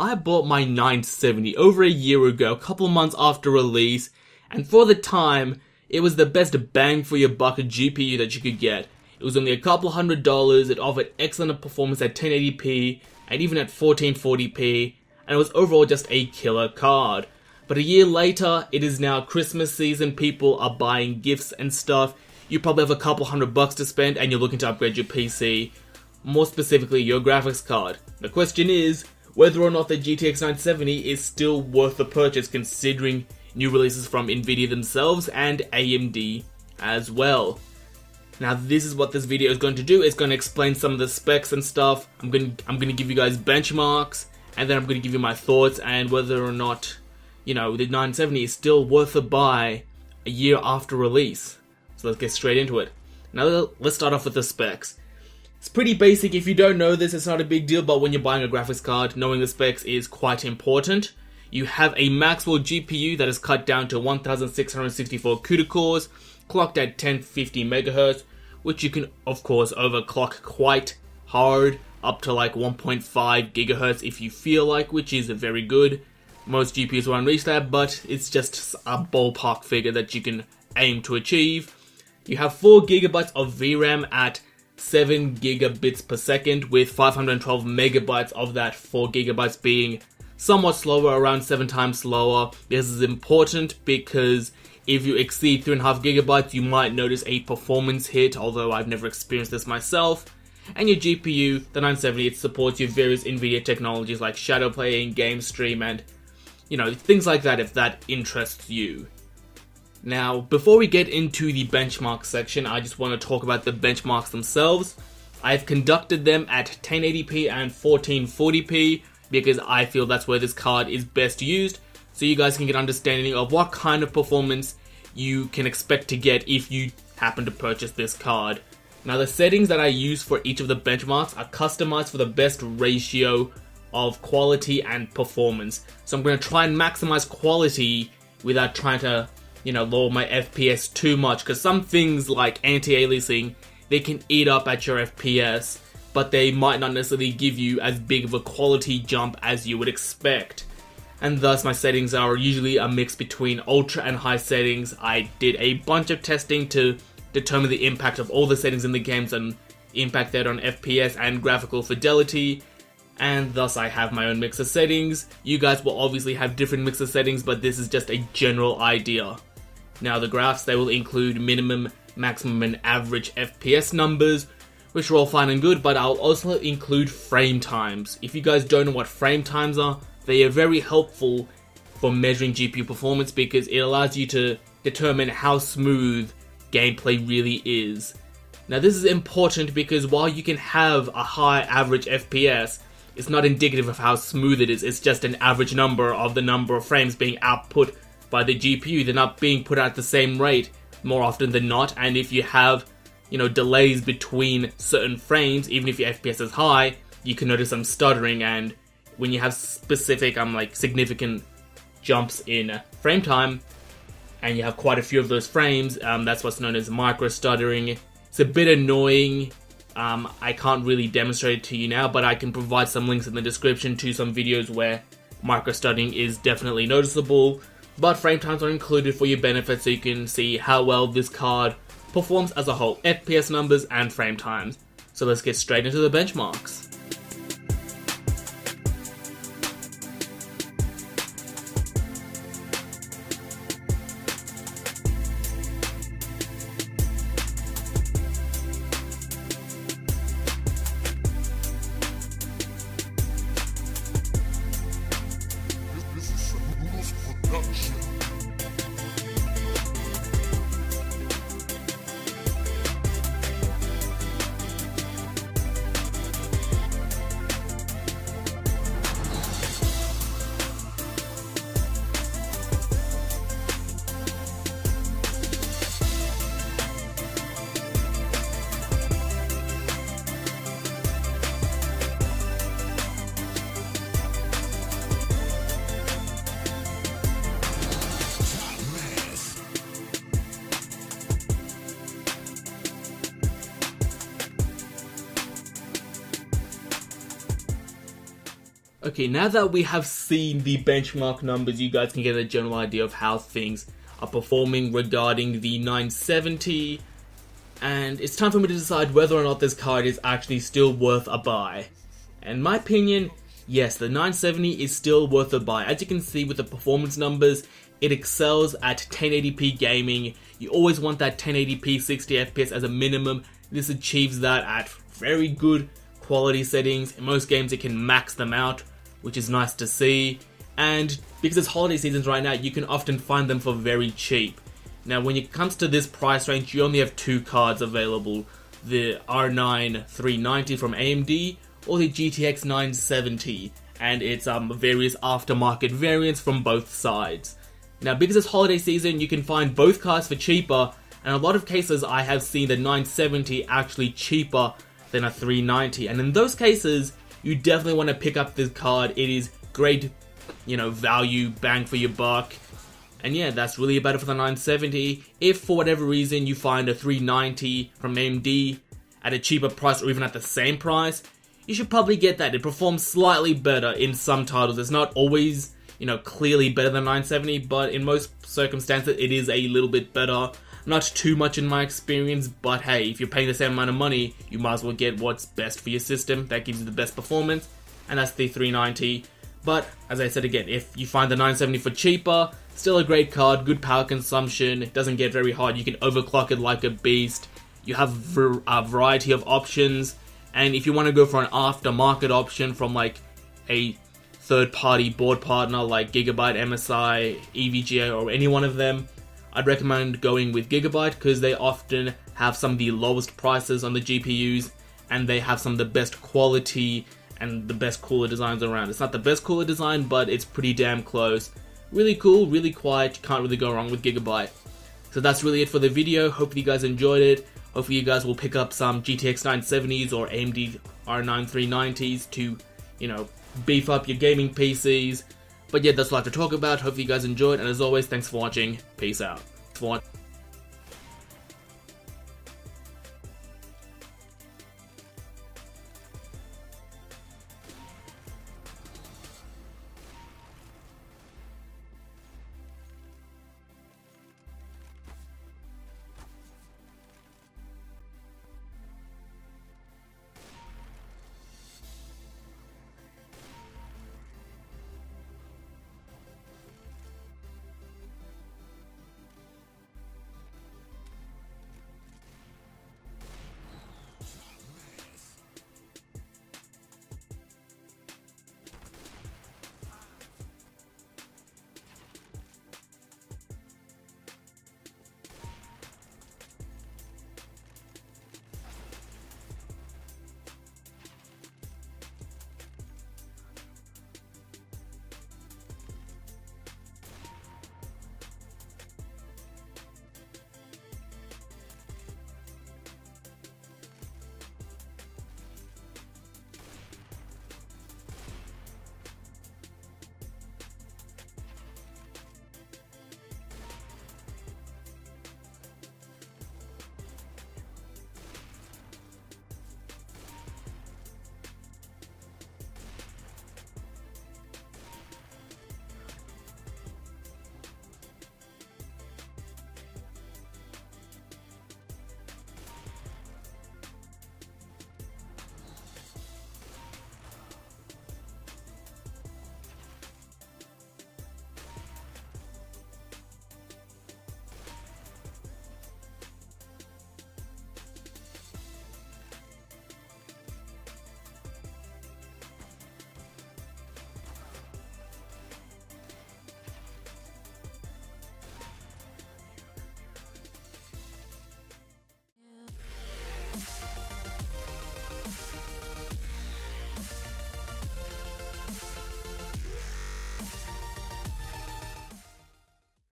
I bought my 970 over a year ago, a couple of months after release, and for the time, it was the best bang for your buck GPU that you could get. It was only a couple $100, it offered excellent performance at 1080p, and even at 1440p, and it was overall just a killer card. But a year later, it is now Christmas season, people are buying gifts and stuff, you probably have a couple $100 to spend, and you're looking to upgrade your PC, more specifically your graphics card. The question is, whether or not the GTX 970 is still worth the purchase considering new releases from Nvidia themselves and AMD as well. Now this is what this video is going to do. It's going to explain some of the specs and stuff. I'm going to give you guys benchmarks, and then I'm going to give you my thoughts and whether or not, you know, the 970 is still worth a buy a year after release. So let's get straight into it. Now let's start off with the specs. It's pretty basic. If you don't know this, it's not a big deal, but when you're buying a graphics card, knowing the specs is quite important. You have a Maxwell GPU that is cut down to 1664 CUDA cores, clocked at 1050 MHz, which you can of course overclock quite hard, up to like 1.5 GHz if you feel like, which is very good. Most GPUs won't reach that, but it's just a ballpark figure that you can aim to achieve. You have 4 GB of VRAM at 7 gigabits per second, with 512 megabytes of that 4 GB being somewhat slower, around 7 times slower. This is important because if you exceed 3.5 GB, you might notice a performance hit, although I've never experienced this myself. And your GPU, the 970, it supports your various Nvidia technologies like Shadowplay and Game Stream and, you know, things like that if that interests you. Now, before we get into the benchmark section, I just want to talk about the benchmarks themselves. I've conducted them at 1080p and 1440p because I feel that's where this card is best used, so you guys can get an understanding of what kind of performance you can expect to get if you happen to purchase this card. Now, the settings that I use for each of the benchmarks are customized for the best ratio of quality and performance. So I'm going to try and maximize quality without trying to, you know, lower my FPS too much, because some things like anti-aliasing, they can eat up at your FPS, but they might not necessarily give you as big of a quality jump as you would expect. And thus my settings are usually a mix between ultra and high settings. I did a bunch of testing to determine the impact of all the settings in the games and impact that on FPS and graphical fidelity, and thus I have my own mix of settings. You guys will obviously have different mix of settings, but this is just a general idea. Now the graphs, they will include minimum, maximum and average FPS numbers, which are all fine and good, but I'll also include frame times. If you guys don't know what frame times are, they are very helpful for measuring GPU performance because it allows you to determine how smooth gameplay really is. Now this is important because while you can have a high average FPS, it's not indicative of how smooth it is. It's just an average number of the number of frames being output by the GPU. They're not being put out at the same rate more often than not, and if you have, you know, delays between certain frames, even if your FPS is high, you can notice some stuttering. And when you have specific, significant jumps in frame time, and you have quite a few of those frames, that's what's known as micro stuttering. It's a bit annoying. I can't really demonstrate it to you now, but I can provide some links in the description to some videos where micro stuttering is definitely noticeable. But frame times are included for your benefit, so you can see how well this card performs as a whole, FPS numbers and frame times. So let's get straight into the benchmarks. Okay, now that we have seen the benchmark numbers, you guys can get a general idea of how things are performing regarding the 970, and it's time for me to decide whether or not this card is actually still worth a buy. And in my opinion, yes, the 970 is still worth a buy. As you can see with the performance numbers, it excels at 1080p gaming. You always want that 1080p 60 FPS as a minimum. This achieves that at very good quality settings. In most games it can max them out, which is nice to see. And because it's holiday seasons right now, you can often find them for very cheap. Now when it comes to this price range, you only have two cards available. The R9 390 from AMD or the GTX 970. And it's various aftermarket variants from both sides. Now because it's holiday season, you can find both cards for cheaper. And in a lot of cases I have seen the 970 actually cheaper than a 390. And in those cases, you definitely want to pick up this card. It is great, value, bang for your buck. And yeah, that's really about it for the 970. If for whatever reason you find a 390 from AMD at a cheaper price or even at the same price, you should probably get that. It performs slightly better in some titles. It's not always, clearly better than 970, but in most circumstances it is a little bit better. Not too much in my experience, but hey, if you're paying the same amount of money, you might as well get what's best for your system. That gives you the best performance, and that's the 390. But, as I said again, if you find the 970 for cheaper, still a great card, good power consumption, it doesn't get very hot, you can overclock it like a beast, you have a variety of options, and if you want to go for an aftermarket option from like a third-party board partner like Gigabyte, MSI, EVGA, or any one of them, I'd recommend going with Gigabyte because they often have some of the lowest prices on the GPUs and they have some of the best quality and the best cooler designs around. It's not the best cooler design, but it's pretty damn close. Really cool, really quiet, you can't really go wrong with Gigabyte. So that's really it for the video. Hopefully you guys enjoyed it. Hopefully you guys will pick up some GTX 970s or AMD R9 390s to, beef up your gaming PCs. But yeah, that's a lot to talk about. Hopefully you guys enjoyed, and as always, thanks for watching. Peace out.